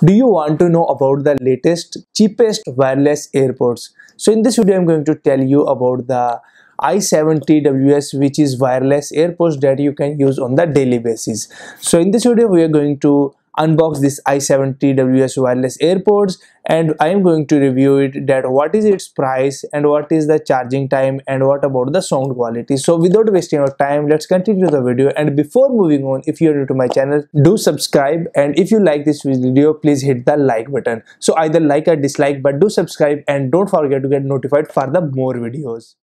Do you want to know about the latest, cheapest wireless AirPods? So in this video, I'm going to tell you about the i7 TWS, which is wireless AirPods that you can use on the daily basis. So in this video, we are going to unbox this i7 TWS wireless AirPods, and I am going to review it, that what is its price and what is the charging time and what about the sound quality. So without wasting our time, let's continue the video. And before moving on, if you are new to my channel, do subscribe, and if you like this video, please hit the like button. So either like or dislike, but do subscribe and don't forget to get notified for the more videos.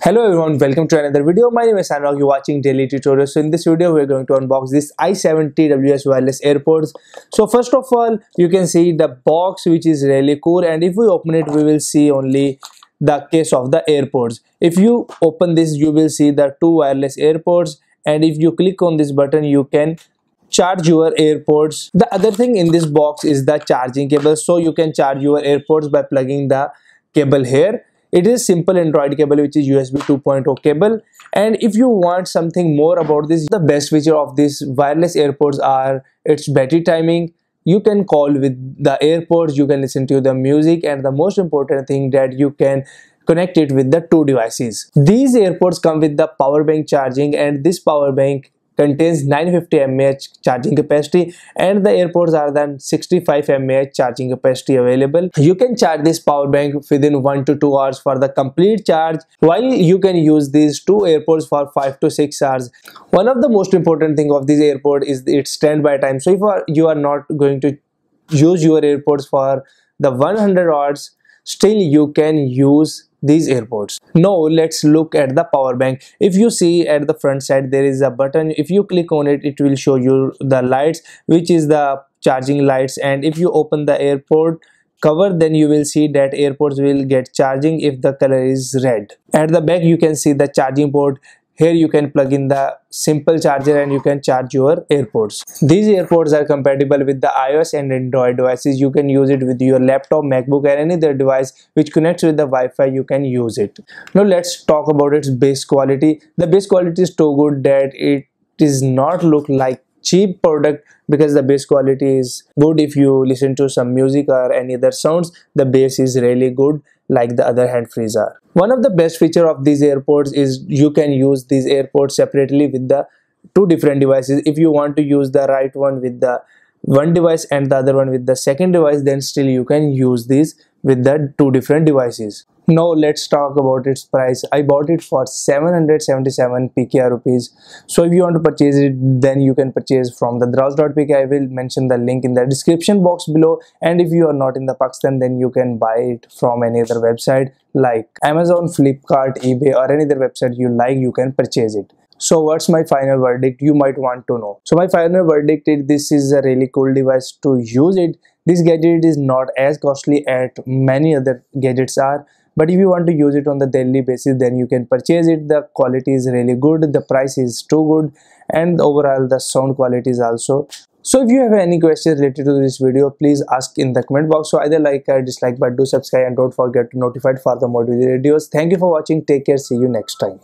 Hello everyone, welcome to another video. My name is Anurag, you're watching Daily Tutorials. So in this video, we're going to unbox this i7 TWS wireless AirPods. So first of all, you can see the box, which is really cool, and if we open it, we will see only the case of the AirPods. If you open this, you will see the two wireless AirPods, and if you click on this button, you can charge your AirPods. The other thing in this box is the charging cable, so you can charge your AirPods by plugging the cable here. It is simple Android cable, which is USB 2.0 cable. And if you want something more about this, the best feature of these wireless AirPods are its battery timing. You can call with the AirPods, you can listen to the music, and the most important thing, that you can connect it with the two devices. These AirPods come with the power bank charging, and this power bank contains 950 mAh charging capacity, and the AirPods are then 65 mAh charging capacity available. You can charge this power bank within 1 to 2 hours for the complete charge, while you can use these two AirPods for 5 to 6 hours. One of the most important thing of this AirPod is its standby time. So if you are not going to use your AirPods for the 100 hours, still you can use these AirPods. Now let's look at the power bank. If you see at the front side, there is a button. If you click on it, it will show you the lights, which is the charging lights. And if you open the AirPod cover, then you will see that AirPods will get charging if the color is red. At the back, you can see the charging port. Here you can plug in the simple charger and you can charge your AirPods. These AirPods are compatible with the iOS and Android devices. You can use it with your laptop, MacBook, or any other device which connects with the Wi-Fi. You can use it. Now let's talk about its base quality. The base quality is so good that it does not look like cheap product, because the bass quality is good. If you listen to some music or any other sounds, the bass is really good, like the other hand-frees are. One of the best feature of these AirPods is you can use these AirPods separately with the two different devices. If you want to use the right one with the one device and the other one with the second device, then still you can use these with the two different devices. Now let's talk about its price. I bought it for 777 PKR rupees. So if you want to purchase it, then you can purchase from the Drowse.pk. I will mention the link in the description box below. And if you are not in the Pakistan, then you can buy it from any other website like Amazon, Flipkart, eBay, or any other website you like. You can purchase it. So what's my final verdict, you might want to know. So my final verdict is, this is a really cool device to use it. This gadget is not as costly as many other gadgets are, but if you want to use it on the daily basis, then you can purchase it. The quality is really good, the price is too good, and overall the sound quality is also. So if you have any questions related to this video, please ask in the comment box. So either like or dislike, but do subscribe and don't forget to notify for the more videos. Thank you for watching. Take care. See you next time.